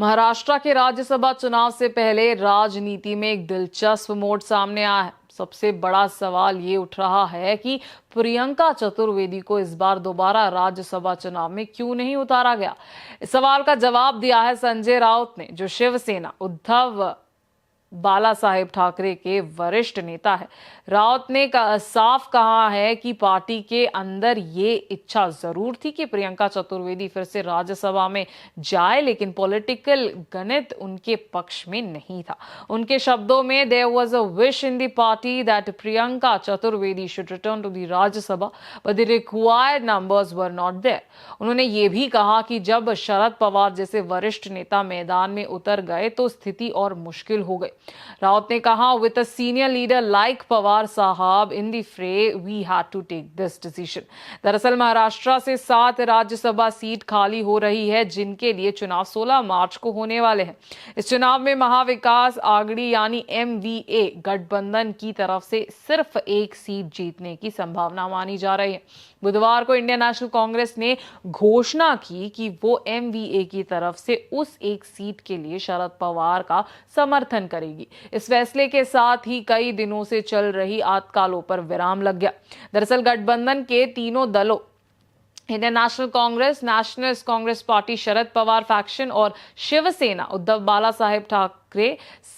महाराष्ट्र के राज्यसभा चुनाव से पहले राजनीति में एक दिलचस्प मोड़ सामने आया है। सबसे बड़ा सवाल ये उठ रहा है कि प्रियंका चतुर्वेदी को इस बार दोबारा राज्यसभा चुनाव में क्यों नहीं उतारा गया। इस सवाल का जवाब दिया है संजय राउत ने, जो शिवसेना उद्धव बाला साहेब ठाकरे के वरिष्ठ नेता है। राउत ने साफ कहा है कि पार्टी के अंदर ये इच्छा जरूर थी कि प्रियंका चतुर्वेदी फिर से राज्यसभा में जाए, लेकिन पॉलिटिकल गणित उनके पक्ष में नहीं था। उनके शब्दों में, there was a wish in the party that Priyanka Chaturvedi should return to the Rajya Sabha but the required numbers were not there. उन्होंने ये भी कहा कि जब शरद पवार जैसे वरिष्ठ नेता मैदान में उतर गए तो स्थिति और मुश्किल हो गई। राउत ने कहा, with a senior leader like Pawar sahab in the fray we had to take this decision. दरअसल महाराष्ट्र से 7 राज्यसभा सीट खाली हो रही है, जिनके लिए चुनाव 16 मार्च को होने वाले हैं। इस चुनाव में महाविकास आघाड़ी यानी MVA गठबंधन की तरफ से सिर्फ एक सीट जीतने की संभावना मानी जा रही है। बुधवार को इंडियन नेशनल कांग्रेस ने घोषणा की कि वो MVA की तरफ से उस एक सीट के लिए शरद पवार का समर्थन करेगी। इस फैसले के साथ ही कई दिनों से चल रही आतकालों पर विराम लग गया। दरअसल गठबंधन के तीनों दलों Indian National Congress, Nationalist Congress Party Sharad Pawar faction और शिवसेना उद्धव बाला साहेब ठाकरे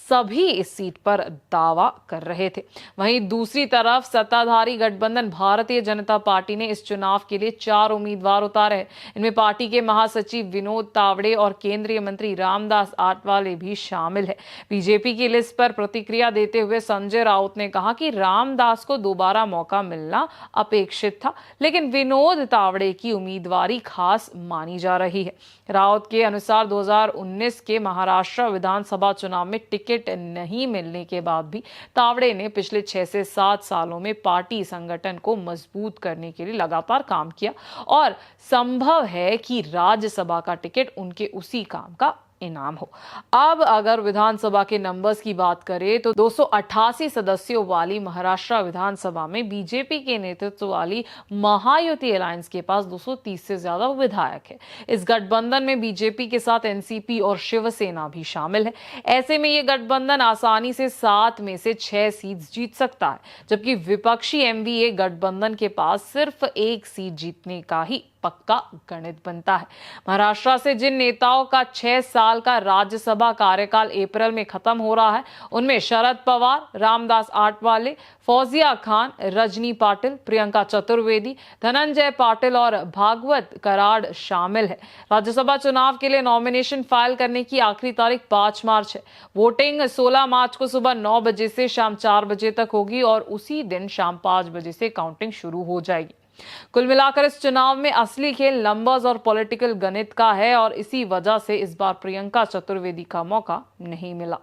सभी इस सीट पर दावा कर रहे थे। वहीं दूसरी तरफ सत्ताधारी गठबंधन भारतीय जनता पार्टी ने इस चुनाव के लिए 4 उम्मीदवार उतारे हैं। इनमें पार्टी के महासचिव विनोद तावड़े और केंद्रीय मंत्री रामदास आठवले भी शामिल है। बीजेपी की लिस्ट पर प्रतिक्रिया देते हुए संजय राउत ने कहा कि रामदास को दोबारा मौका मिलना अपेक्षित था, लेकिन विनोद तावड़े की उम्मीदवारी खास मानी जा रही है। राउत के अनुसार 2019 के महाराष्ट्र विधानसभा चुनाव में टिकट नहीं मिलने के बाद भी तावड़े ने पिछले 6 से 7 सालों में पार्टी संगठन को मजबूत करने के लिए लगातार काम किया और संभव है कि राज्यसभा का टिकट उनके उसी काम का इनाम हो। अब अगर विधानसभा के नंबर्स की बात करें तो 288 सदस्यों वाली महाराष्ट्र विधानसभा में बीजेपी के नेतृत्व वाली महायुति अलायंस के पास 230 से ज्यादा विधायक है। इस गठबंधन में बीजेपी के साथ NCP और शिवसेना भी शामिल है। ऐसे में ये गठबंधन आसानी से 7 में से 6 सीट जीत सकता है, जबकि विपक्षी MVA गठबंधन के पास सिर्फ 1 सीट जीतने का ही पक्का गणित बनता है। महाराष्ट्र से जिन नेताओं का 6 साल का राज्यसभा कार्यकाल अप्रैल में खत्म हो रहा है, उनमें शरद पवार, रामदास आठवले, फौजिया खान, रजनी पाटिल, प्रियंका चतुर्वेदी, धनंजय पाटिल और भागवत कराड़ शामिल है। राज्यसभा चुनाव के लिए नॉमिनेशन फाइल करने की आखिरी तारीख 5 मार्च है। वोटिंग 16 मार्च को सुबह 9 बजे से शाम 4 बजे तक होगी और उसी दिन शाम 5 बजे से काउंटिंग शुरू हो जाएगी। कुल मिलाकर इस चुनाव में असली खेल नंबर्स और पॉलिटिकल गणित का है और इसी वजह से इस बार प्रियंका चतुर्वेदी का मौका नहीं मिला।